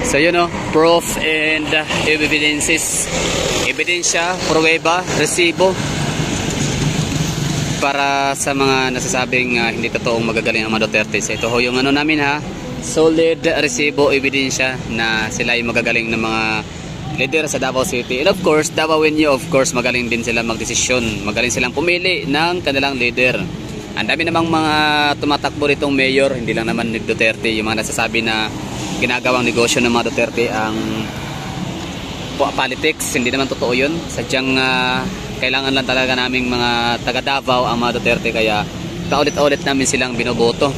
So yun o, proof and evidences. Ebidensya, pruweba, resibo. Para sa mga nasasabing hindi totoong magagaling ang mga Duterte. So ito ho yung ano namin ha. Solid resibo, ebidensya na sila yung magagaling ng mga leader sa Davao City. And of course, Davaoenyo, of course, magaling din sila magdesisyon. Magaling silang pumili ng kanilang leader. Ang dami namang mga tumatakbo ritong mayor, hindi lang naman ni Duterte. Yung mga nasasabi na ginagawang negosyo ng mga Duterte ang politics, hindi naman totoo yun. Sadyang kailangan lang talaga naming mga taga Davao ang mga Duterte, kaya paulit-ulit namin silang binoboto.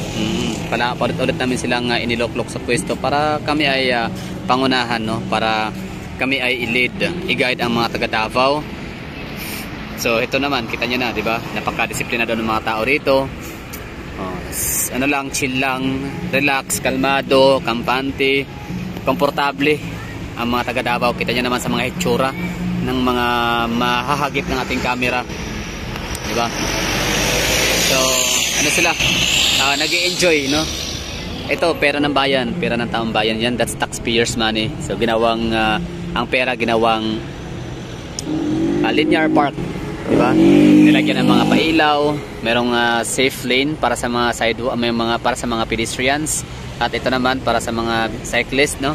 Paulit-ulit namin silang iniloklok sa pwesto para kami ay pangunahan, no? Para kami ay i-lead, i-guide ang mga taga Davao. So ito naman, kita nyo na, di ba? Napaka-disiplinado ng mga tao rito. Ano lang, chill lang, relax, kalmado, kampante, komportable ang mga taga Davao. Kita nyo naman sa mga hitsura ng mga mahahagip ng ating camera, di ba? So ano sila, nag-i-enjoy, no? Ito pera ng bayan, pera ng taong bayan yan. That's taxpayers money. So ginawang ang pera ginawang linear park, di ba? Nilagyan ng mga pailaw, merong safe lane para sa mga sidewalk, may mga para sa mga pedestrians, at ito naman para sa mga cyclists, no?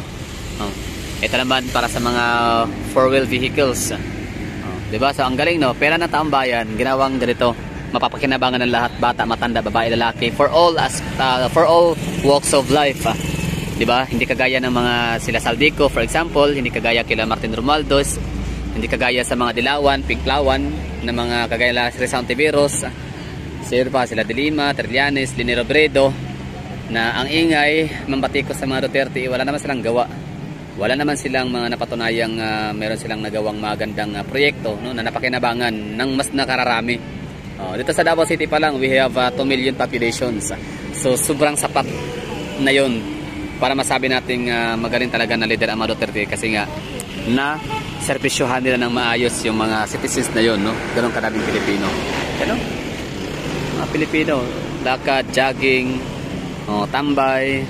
Ito naman para sa mga four-wheel vehicles. Diba? So ang galing, no? Pera ng taong bayan, ginawang ganito. Mapapakinabangan ng lahat, bata, matanda, babae, lalaki, for all walks of life. Diba? Hindi kagaya ng mga sila Saldico, for example, hindi kagaya kila Martin Romualdez, hindi kagaya sa mga Dilawan, Pinklawan, na mga kagaya sa Rizal Tiveros, sila Dilima, Trillanes, Lini Robredo, na ang ingay, mambatikos sa mga Duterte, wala naman silang gawa. Wala naman silang mga napatunayang meron silang nagawang magandang proyekto, no, na napakinabangan ng mas nakararami. Dito sa Davao City pa lang, we have 2 million populations. So sobrang sapat na yun para masabi nating magaling talaga na leader ang mga Duterte, kasi nga na servisyohan nila ng maayos yung mga citizens na yun, no? Ganun kadaming Pilipino. Ano? Mga Pilipino, lakad, jogging, tambay,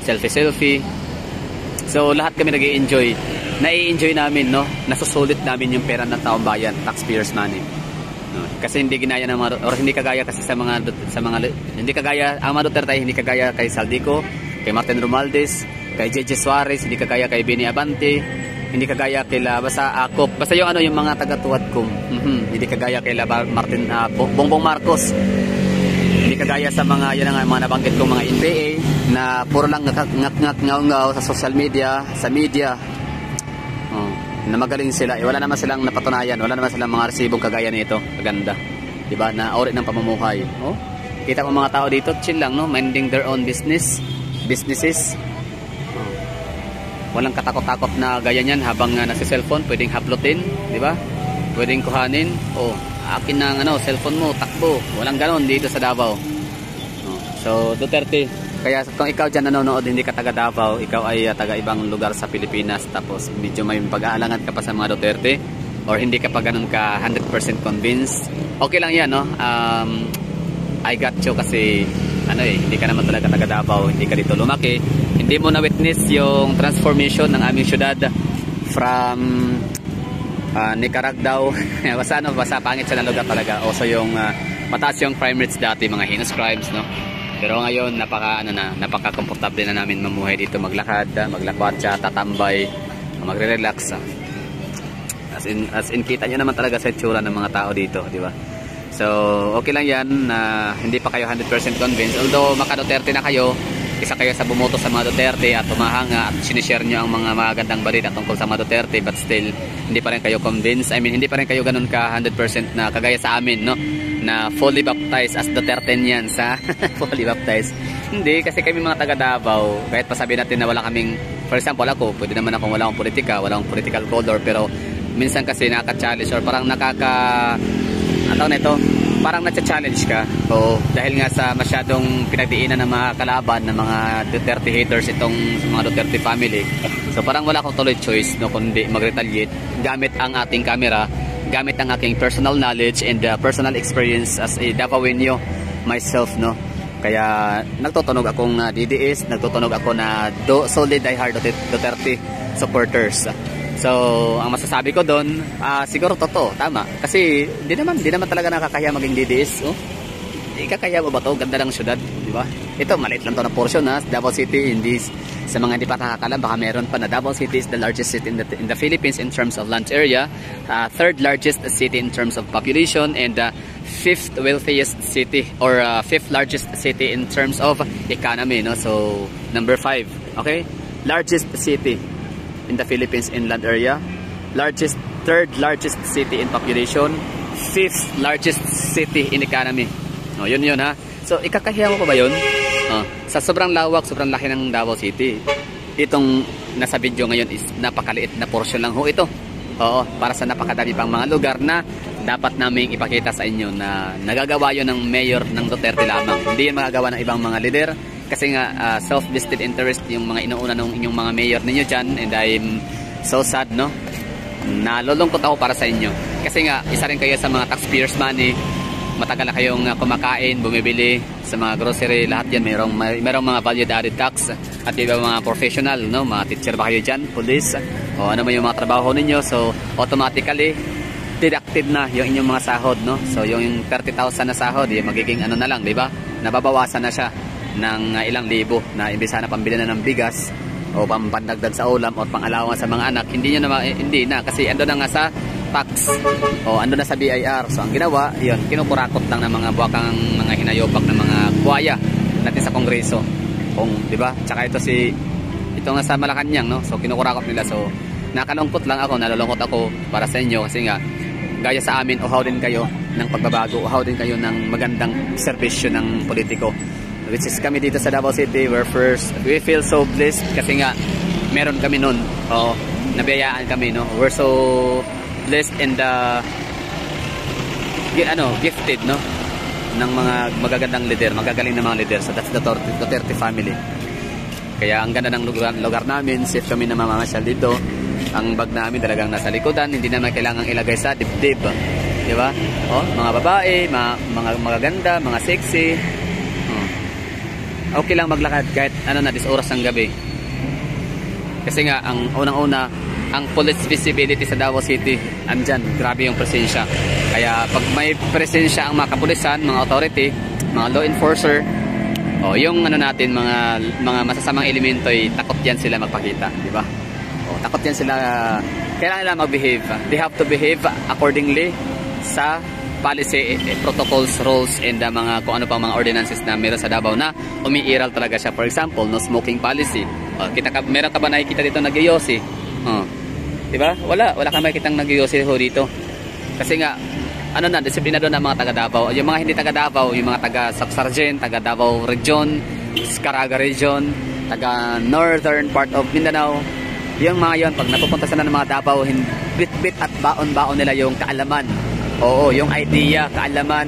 selfie. So lahat kami nag-i-enjoy. Nai-enjoy namin, no? Nasusulit namin yung pera ng taong bayan, taxpayers money. No? Kasi hindi ginaya ng mga, or hindi kagaya kasi sa mga hindi kagaya ang mga Duterte, hindi kagaya kay Saldico, kay Martin Romualdez, kay JJ Suarez, hindi kagaya kay Benny Abante, hindi kagaya kila basta yung yung mga taga-tuwad ko. Hindi kagaya kila Martin Bongbong Marcos. Hindi kagaya sa mga mga nabanggit kong mga NPA na puro lang ngak-ngak ngaw-ngaw sa social media, sa media. Na magaling sila. Wala naman silang napatunayan, wala naman silang mga resibong kagaya nito. Kaganda. 'Di ba? Na ori ng pamumuhay. Kita mo mga tao dito, chill lang, no? Minding their own businesses. Walang katakot-takot na gaya niyan habang nagse-cellphone, pwedeng haplutin, 'di ba? Pwedeng kuhanin. Akin ng cellphone mo, takbo. Walang ganon dito sa Davao. So Duterte, kaya kung ikaw dyan nanonood, hindi ka taga Davao, ikaw ay taga ibang lugar sa Pilipinas, tapos medyo may pag-aalangan ka pa sa mga Duterte, or hindi ka pa ganun ka 100% convinced, okay lang yan, no? I got you, kasi hindi ka naman talaga taga Davao, hindi ka dito lumaki, hindi mo na witness yung transformation ng aming syudad from Nicaragua. basta pangit siya na lugar talaga. Also yung mataas yung crime rates dati, mga heinous crimes, no? Pero ngayon napaka-komportable na namin mamuhay dito, maglakad, maglakwatsa, tatambay, magre-relax. As in kita niyo naman talaga sa itsura ng mga tao dito, di ba? So okay lang yan na hindi pa kayo 100% convinced, although maka-Duterte na kayo, isa kayo sa bumoto sa mga Duterte at tumahanga at sinishare nyo ang mga magandang balita tungkol sa mga Duterte, but still hindi pa rin kayo convinced. Hindi pa rin kayo ganun ka 100% na kagaya sa amin, no? Na fully baptized as Dutertean sa fully baptized. Hindi, kasi kami mga taga Davao, kahit pasabi natin na wala kaming, for example ako, pwede naman akong wala akong politika, wala akong political color, pero minsan kasi nakaka-challenge or parang parang na-challenge ka. Dahil nga sa masyadong pinagdiinan ng mga kalaban ng mga Duterte haters itong mga Duterte family. So parang wala akong tuloy choice, no, kundi mag-retaliate gamit ang ating camera, gamit ang aking personal knowledge and personal experience as a Davaoenyo myself, no. Kaya nagtutunog akong DDS, nagtutunog ako na solid diehard Duterte supporters. So, ang masasabi ko doon, siguro totoo, tama. Kasi di naman talaga nakakaya maging DDS. Oh? Ikakaya mo ba to? Ganda ng syudad, di ba? Ito, maliit lang to na portion ha. Davao City, hindi, sa mga hindi pa nakakalam, baka meron pa na Davao City is the largest city in the Philippines in terms of land area, third largest city in terms of population, and fifth wealthiest city or fifth largest city in terms of economy, no? So, number 5, okay? Largest city in the Philippines in land area, third largest city in population, fifth largest city in economy. No, yun ha. So, ikakahiya mo pa ba yun? Sa sobrang lawak, sobrang laki ng Davao City. Itong nasa video ngayon is napakaliit na portion lang ho ito. Oo, para sa napakadami pang mga lugar na dapat naming ipakita sa inyo na nagagawa yun ng mayor ng Duterte lamang. Hindi yan magagawa ng ibang mga leader. Kasi nga, self-vested interest yung mga inuuna ng inyong mga mayor ninyo dyan. And I'm so sad, no? Nalulungkot ako para sa inyo. Kasi nga, isa rin kayo sa mga taxpayers money. Matagal na kayong kumakain, bumibili sa mga grocery, lahat yan mayroong mga valued added tax at iba mga professional, no? Mga teacher ba kayo dyan, police, o ano man yung mga trabaho ninyo, so automatically deducted na yung inyong mga sahod, no? So yung 30,000 na sahod, magiging ano na lang, di ba? Nababawasan na siya ng ilang libo na imbis na pambili na ng bigas o pampandagdag sa ulam o pang-alawan sa mga anak, hindi na kasi ando na nga sa tax o ando na sa BIR. So ang ginawa, yun, kinukurakot lang ng mga buwakang mga hinayobak ng mga buhaya natin sa Kongreso. Di ba? Tsaka ito nga sa Malacanang, no? So kinukurakot nila. So nakalungkot lang ako, nalulungkot ako para sa inyo kasi nga gaya sa amin, uhaw din kayo ng pagbabago, uhaw din kayo ng magandang serbisyo ng politiko. Which is kami dito sa Davao City, we feel so blessed kasi nga meron kami nun, nabiyayaan kami, no? We're so blessed and gifted, no? Ng mga magagandang leader, magagaling na mga leader. So that's the Duterte family. Kaya ang ganda ng lugar namin, safe kami na mamamasyal dito. Ang bag namin talagang nasa likodan, hindi naman kailangang ilagay sa dibdib. Di ba? Mga babae, mga magaganda, mga sexy. Okay lang maglakad kahit oras ng gabi. Kasi nga ang unang-una, ang police visibility sa Davao City, andyan, grabe yung presensya. Kaya pag may presensya ang mga kapulisan, mga authority, mga law enforcer, yung natin, mga masasamang elemento ay takot yan sila magpakita, di ba? Takot yan sila, kailangan nila mag-behave. They have to behave accordingly sa policy, protocols, rules, and mga kung ano pang mga ordinances na meron sa Davao na umiiral talaga siya. For example, no smoking policy. Meron ka ba nakikita dito nag-yosi? Diba? Wala kang makikitang nag-yosi ho dito. Kasi nga, disiplinado na mga taga Davao. Yung mga hindi taga Davao, yung mga taga Subsargent, taga Davao Region, Caraga Region, taga Northern part of Mindanao. Yung mga yon, pag napupunta sila ng mga Davao, bit-bit at baon-baon nila yung kaalaman. Oo, yung idea, kaalaman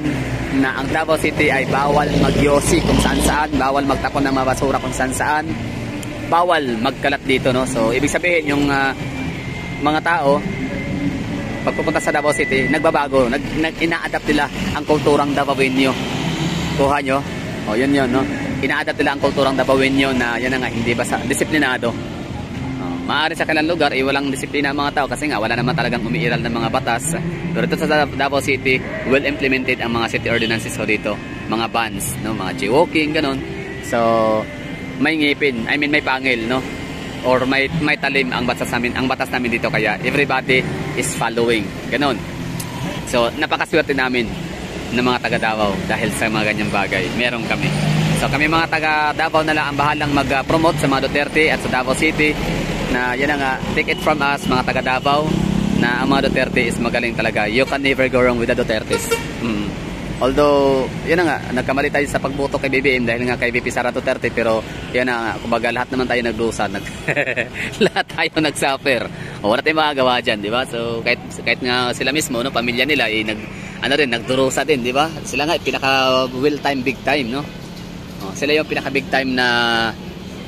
na ang Davao City ay bawal magyosi kung saan-saan, bawal magtapon ng mga basura kung saan-saan, bawal magkalat dito, no? So, ibig sabihin, yung mga tao, pagpupunta sa Davao City, nagbabago, ina-adapt nila ang kulturang Davaoenyo. Kuha nyo? Yun, no? Ina-adapt nila ang kulturang Davaoenyo na yan na nga, hindi basta disiplinado. Maaari sa kanilang lugar, walang disiplina ang mga tao kasi nga wala naman talagang umiiral ng mga batas. Pero dito sa Davao City, well implemented ang mga city ordinances dito. Mga bans, no? Mga jaywalking, ganun. So, may ngipin, may pangil, no? Or may talim ang batas namin dito, kaya everybody is following. Ganun. So, napakaswerte namin ng mga taga Davao dahil sa mga ganyang bagay. Meron kami. So, kami mga taga Davao na lang ang bahalang mag-promote sa mga Duterte at sa Davao City. Na yan nga, take it from us mga taga Davao, na ang mga Duterte is magaling talaga. You can never go wrong with the Dutertes. Although, yan nga, nagkamali tayo sa pagboto kay BBM dahil nga kay VP Sara Duterte, pero yan nga, kumbaga lahat naman tayo nagdusa, lahat tayo nagsuffer. Wala tayong magagawa dyan, di ba? So, kahit nga sila mismo, no, pamilya nila, nagdurusa din, di ba? Sila nga, pinaka will time, big time, no? Sila yung pinaka big time na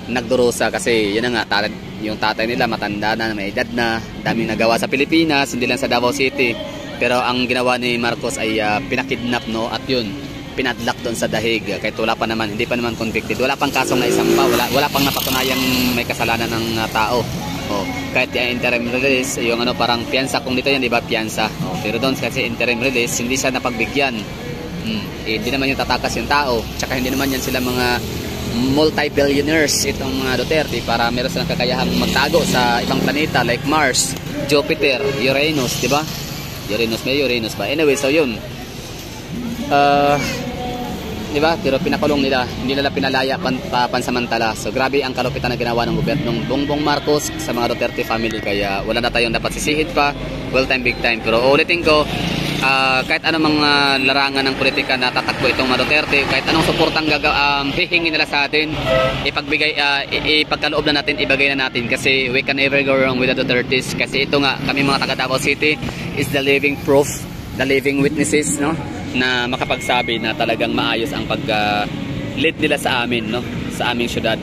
nagdurusa kasi yan nga, yung tatay nila matanda na, may edad na, daming nagawa sa Pilipinas, hindi lang sa Davao City. Pero ang ginawa ni Marcos ay pinakidnap, no? At yun, pinadlock doon sa dahig kahit wala pa naman, hindi pa naman convicted, wala pang kasong na isampa, wala pang napatunayang may kasalanan ng tao. Kahit interim release, yung ano parang piyansa, kung dito yan, di ba, piyansa. Pero doon kasi interim release, hindi siya napagbigyan. Hindi naman yung tatakas yung tao, tsaka hindi naman yan sila mga multi-billionaires itong mga Duterte para meron silang kakayahang magtago sa ibang planeta like Mars, Jupiter, Uranus, di ba? Uranus ba? Anyway, so yun. Di ba? Pero pinakulong nila, hindi nila pinalaya pansamantala. So grabe ang kalupitan na ginawa ng gobyerno ng Bongbong Marcos sa mga Duterte family, kaya wala na tayong dapat sisihid pa. Well time, big time. Pero ulitin ko, kahit anong mga larangan ng politika na tatakbo itong mga Duterte, kahit anong suportang hihingin nila sa atin, ipagkaloob na natin, ibagay na natin, kasi we can never go wrong with the Dutertes. Kasi ito nga, kami mga taga Davao City is the living proof, the living witnesses, no, na makapagsabi na talagang maayos ang pag-lead nila sa amin, no, sa aming syudad.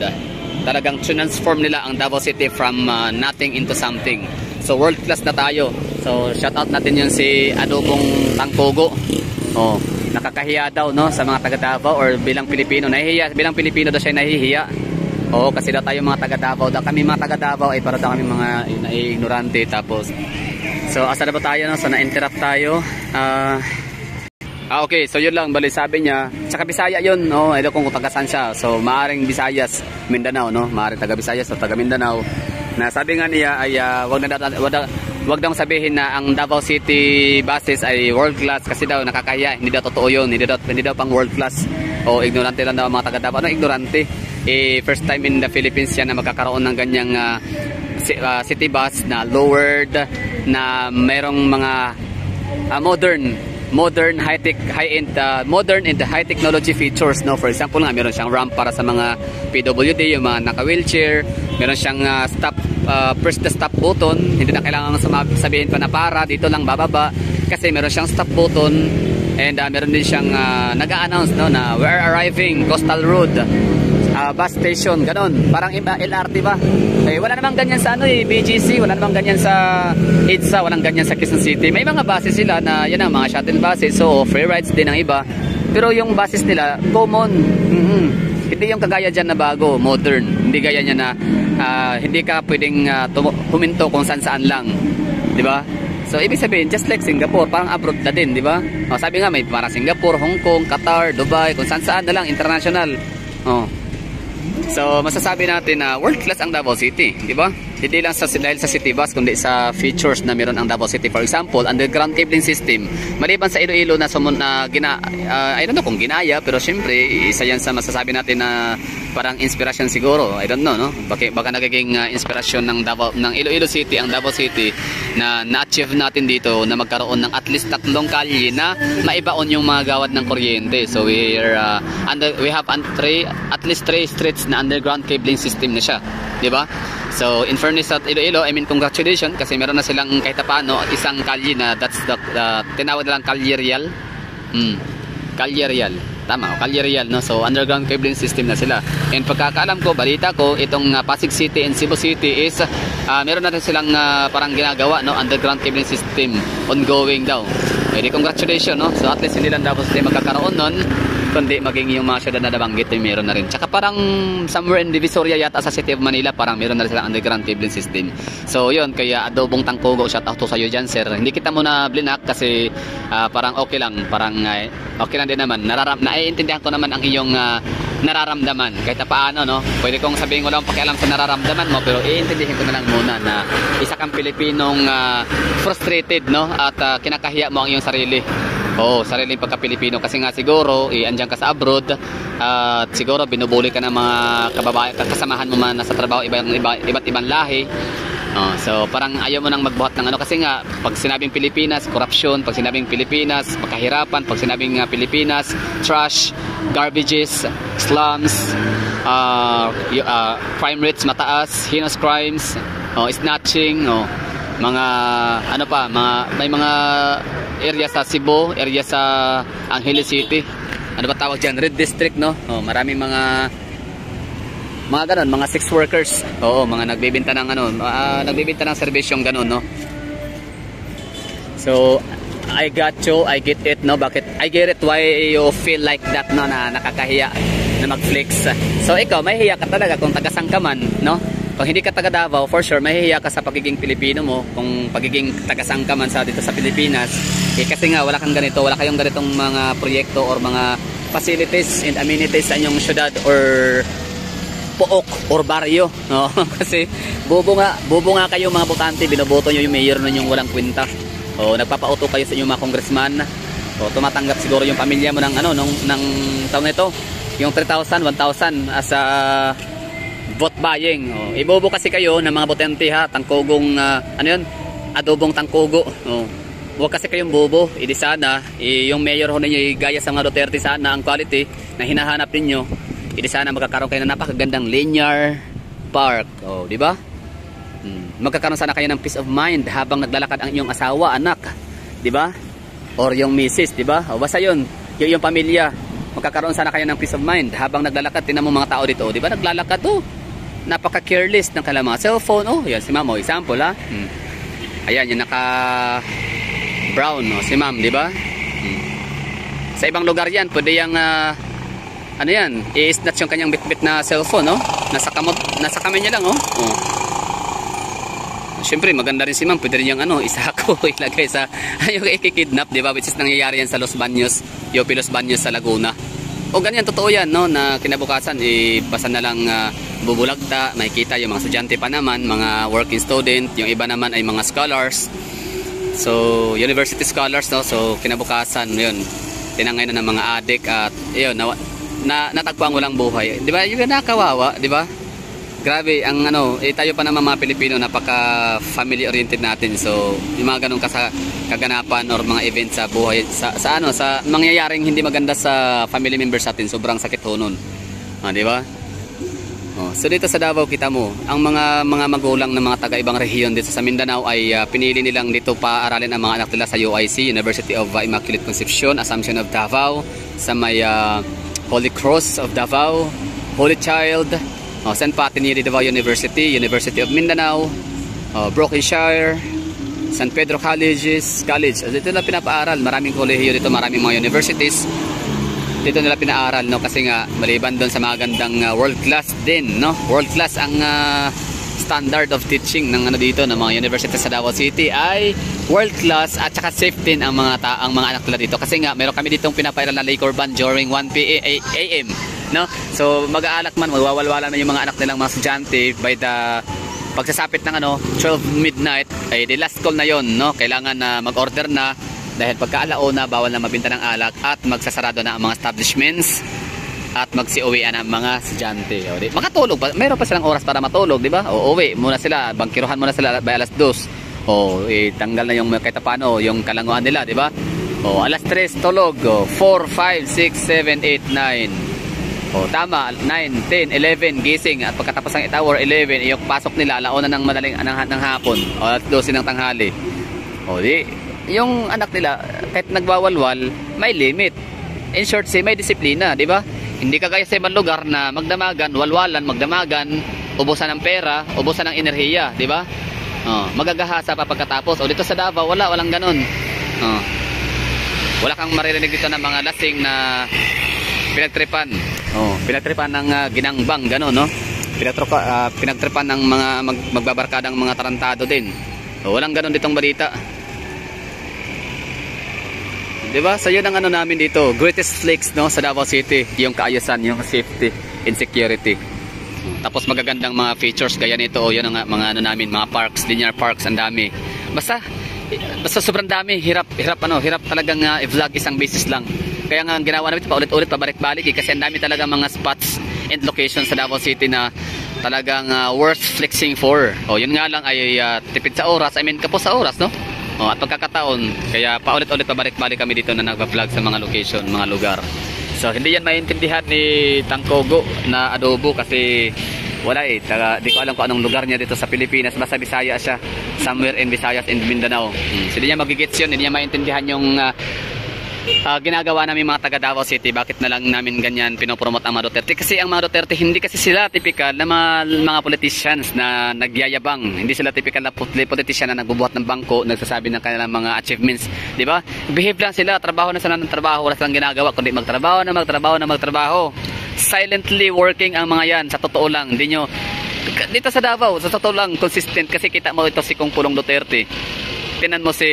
Talagang transform nila ang Davao City from nothing into something. So world class na tayo. So shout out natin yung si Adobong Tangpogo. Nakakahiya daw, no, sa mga taga Davao or bilang Pilipino. Nahihiya, bilang Pilipino daw siya nahihiya. Kasi daw tayo mga taga Davao, kami mga taga Davao ay para daw kami mga ignorante. Tapos so asa na ba tayo, no? So na-interrupt tayo. Okay, so yun lang, bali sabi niya, tsaka Bisaya yun, no, ito kung taga-san siya. So maaring Visayas, Mindanao, no, maaring taga Visayas o taga Mindanao. Na sabi nga niya ay wag daw sabihin na ang Davao City buses ay world class kasi daw nakakahiya, hindi daw totoo yun, hindi daw pang world class. Ignorante lang daw ang mga taga Davao. Ignorante? First time in the Philippines yan na magkakaroon ng ganyang city bus na lowered, na mayroong mga modern high-tech, high-end, modern and high technology features, no. For example nga, meron siyang ramp para sa mga PWD, yung mga naka-wheelchair. Meron siyang press the stop button, hindi na kailangan sabihin pa na para, dito lang bababa, kasi meron siyang stop button. And meron din siyang nag-a-announce, no, na we're arriving Coastal Road bus station, ganon, parang LRT ba. Wala namang ganyan sa BGC, wala namang ganyan sa EDSA, walang ganyan sa Quezon City. May mga buses sila na yan ang mga shuttle buses, so free rides din ang iba, pero yung buses nila common. Hindi yung kagaya dyan na bago, modern, hindi gaya niya na hindi ka pwedeng huminto kung saan lang, di ba? So ibig sabihin, just like Singapore, parang abroad na din, di ba? Sabi nga, may para Singapore, Hong Kong, Qatar, Dubai, kung saan na lang, international. So masasabi natin na world class ang Davao City, di ba? Hindi lang dahil sa city bus, kundi sa features na meron ang Davao City. For example, underground cabling system. Maliban sa Iloilo na I don't know kung ginaya, pero syempre isa yan sa masasabi natin na parang inspirasyon siguro. I don't know, no? Baka nagiging inspirasyon ng Iloilo City, ang Davao City, na na-achieve natin dito na magkaroon ng at least 3 kalye na maibaon yung mga gawad ng kuryente. So we have at least 3 streets na underground cabling system na siya, di ba? So in fairness at Iloilo, I mean congratulations, kasi meron na silang kahit paano isang kalye na that's the tinawag nilang Kalye Real. Kalye Real. Tama, Kalye Real, no? So underground cabling system na sila. And pagkakaalam ko, balita ko, itong Pasig City and Cebu City is meron natin silang parang ginagawa, no, underground cabling system ongoing daw. Congratulations, no? So at least hindi lang dapat sila magkakaroon nun, kundi maging yung mga syudad na nabanggit ay meron na rin. Tsaka parang somewhere in Divisoria yata sa City of Manila, parang meron na rin silang underground cabling system. So yun, kaya Adobong Tangpogo, shout out to sa'yo dyan, sir. Hindi kita muna blinak kasi parang okay lang, parang okay lang din naman. Naiintindihan ko naman ang iyong nararamdaman. Kahit paano, no? Pwede kong sabihin ko lang pakialam sa nararamdaman mo, pero iintindihin ko na lang muna na isa kang Pilipinong frustrated, no? At kinakahiya mo ang iyong sarili. Sariling pagka-Pilipino, kasi nga siguro andyan ka sa abroad at siguro binubuli ka ng mga kababayan, kasamahan mo man nasa trabaho iba't ibang lahi. So parang ayaw mo nang magbuhat ng kasi nga pag sinabing Pilipinas, corruption, pag sinabing Pilipinas, pagkahirapan, pag sinabing Pilipinas, trash, garbages, slums, crime rates mataas, heinous crimes, snatching, mga may mga area sa Cebu, area sa Angeles City. Ano ba tawag diyan? Red District, no? Maraming mga ganon, mga sex workers. Mga nagbebenta ng nagbebenta ng serbisyong ganon, no? So I got you, I get it, no? Bakit? I get it why you feel like that, no? Na nakakahiya na mag-flex. So ikaw, mahihiya ka talaga kung tagasang ka man, no? Kung hindi ka taga Davao, for sure, mahihiya ka sa pagiging Pilipino mo. Kung pagiging tagasang ka man sa dito sa Pilipinas, kasi nga wala kang ganito, wala kayong ganitong mga proyekto or mga facilities and amenities sa inyong syudad or pook or baryo, no? Kasi bobo nga kayo mga botante, binoboto nyo yung mayor ninyong walang kwenta. O nagpapauto kayo sa inyong mga congressman. O tumatanggap siguro yung pamilya mo ng ano ng taon nito, yung 3,000, 1,000 as a vote buying. O ibobo kasi kayo ng mga botante ha, tangkogong ano yun? Adobong tangkogo. O huwag kasi kayong bobo. Idi sana yung mayor ho ninyo gaya sa mga Duterte sana ang quality na hinahanap ninyo. Idi sana magkakaroon kayo ng napakagandang linear park. O di ba? Magkakaroon sana kayo ng peace of mind habang naglalakad ang inyong asawa, anak, di ba? Or yung misis, di ba? O basta yun, yung pamilya, magkakaroon sana kayo ng peace of mind habang naglalakad. Tingnan mo mga tao dito, di ba? Naglalakad to. Napaka-careless ng kanilang mga cellphone. Oh, yan si ma'am, oh, example ha. Ayan, yung naka brown, oh, si ma'am, di ba? Sa ibang lugar yan, pwede yung ano yan, i-snatch yung kanyang bit-bit na cellphone, no? Nasa kamay niya lang, oh. Siyempre, maganda rin si ma'am. Pwede rin yung ano, isako, ilagay sa yung ikikidnap, di ba? Which is nangyayari yan sa Los Baños, UP Los Baños sa Laguna. O ganyan, totoo yan, no? Na kinabukasan, basta na lang bubulagta, makikita yung mga estudyante pa naman, mga working student, yung iba naman ay mga scholars. So, university scholars, no? So, kinabukasan, yun, tinangay na ng mga adik at, yun, natagpo ang walang buhay. Di ba? Yung nakawawa, di ba? Grabe, ang ano, tayo pa naman mga Pilipino, napaka family oriented natin. So, yung mga ganun kaganapan or mga events sa buhay, sa mangyayaring hindi maganda sa family members natin, sobrang sakit ho nun. Di ba? So dito sa Davao, kita mo, ang mga magulang ng mga taga-ibang rehiyon dito sa Mindanao ay pinili nilang dito paaralin ang mga anak nila sa UIC, University of Immaculate Conception, Assumption of Davao, sa may Holy Cross of Davao, Holy Child, St. Patiniri Davao University, University of Mindanao, Brookshire, San Pedro College. Dito nila pinapaaral, maraming kolehiyo dito, maraming mga universities. Dito nila pinaaral, no? Kasi nga maliban doon sa magandang world class din, no? World class ang standard of teaching ng ano dito ng mga universities sa Davao City ay world class at saka safe din ang mga anak nila dito. Kasi nga meron kami ditong pinapairal na Lake Urban during 1 AM, no? So mag-aalak man, magwawalwalan man yung mga anak nilang mga estudyante by the pagsasapit ng 12 midnight, ay the last call na yon, no? Kailangan na mag-order na dahil pagka-alauna bawal na mabenta ng alak at magsasarado na ang mga establishments at magsiuwian ang mga estudyante. Makatulog pa, meron pa silang oras para matulog, di ba? O uwi muna sila, bangkiruhan muna sila by alas 2. O tanggal na yung kahit paano yung kalanguan nila, di ba? O alas 3 tulog, 4, 5, 6, 7, 8, 9. O tama, 9, 10, 11 gising at pagkatapos ng 8 hour 11 yung pasok nila alauna ng madaling ng hapon o alas 12 ng tanghali. O di yung anak nila kahit nagwawalwal may limit. In short, may disiplina, di ba? Hindi kagaya sa ibang lugar na magdamagan, walwalan, magdamagan, ubusan ng pera, ubusan ng enerhiya, di ba? Magagahasa pa pagkatapos. O dito sa Davao, walang ganun. Wala kang maririnig dito ng mga lasing na pinagtripan. Pinagtripan ng ginangbang, ganun, no? Pinagtripan ng mga magbabarkadang mga tarantado din. Walang ganun ditong balita. Diba? So yun ang namin dito, greatest flex, no, sa Davao City, yung kaayusan, yung safety and security. Tapos magagandang mga features gaya nito, yun ang mga namin, mga parks, linear parks, ang dami. Basta sobrang dami, hirap talagang i-vlog isang beses lang. Kaya nga ang ginawa namin paulit-ulit, pabalik-balik kasi ang dami talaga mga spots and locations sa Davao City na talagang worth flexing for. Yun nga lang ay tipid sa oras, kapos sa oras, no? At pagkakataon, kaya paulit-ulit pabalik-balik kami dito na nagpa-vlog sa mga location, mga lugar. So hindi yan maintindihan ni Tangkogo na adobo kasi wala di ko alam kung anong lugar niya dito sa Pilipinas, basta Bisaya siya, somewhere in Visayas and Mindanao. So hindi niya magigets yun, hindi niya maintindihan yung ginagawa namin mga taga Davao City, bakit na lang namin ganyan pinopromote ang mga Duterte? Kasi ang mga Duterte, hindi kasi sila typical na mga politicians na nagyayabang. Hindi sila typical na politician na nagbubuhat ng bangko, nagsasabi ng kanilang mga achievements, di ba? Behave lang sila, trabaho na sila ng trabaho, wala silang ginagawa kundi magtrabaho. Silently working ang mga yan, sa totoo lang. Hindi nyo, dito sa Davao, sa totoo lang, consistent, kasi kita mo ito si Kong Pulong Duterte. Tinan mo si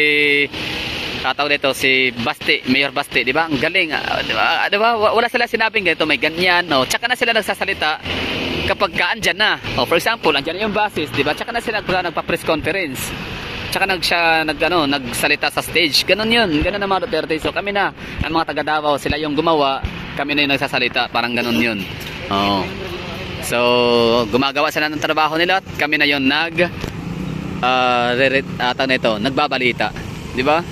tawag dito si Basti, Mayor Basti, di ba? Ang galing, di ba? Wala sila sinabing ganito, may ganyan, no? Tsaka na sila nagsasalita kapag kaandyan na. Oh, for example, andyan na yung basis, di ba? Tsaka na sila nagpa-press conference. Tsaka nagsalita sa stage. Ganun yun. Ganun ang mga Duterte. So kami na, ang mga taga Davao, sila yung gumawa, kami na yung nagsasalita. Parang ganun yun. Oh. So, gumagawa sila ng trabaho nila at kami na yung nagbabalita. Di ba?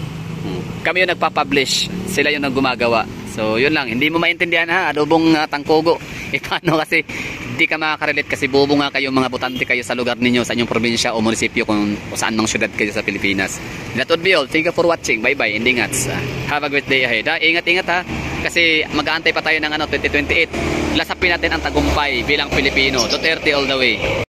Kami yung nagpa-publish, sila yung naggumagawa. So yun lang, hindi mo maintindihan ha, adobong tangkogo. Paano kasi hindi ka makakarelate kasi bobo nga kayo, mga botante kayo sa lugar ninyo, sa inyong probinsya o munisipyo, kung saan mang syudad kayo sa Pilipinas. That would be all. Thank you for watching. Bye bye. Endingats. Have a great day ahead. Ingat-ingat ha, kasi mag-aantay pa tayo ng 2028. Lasapin natin ang tagumpay bilang Pilipino. Duterte all the way.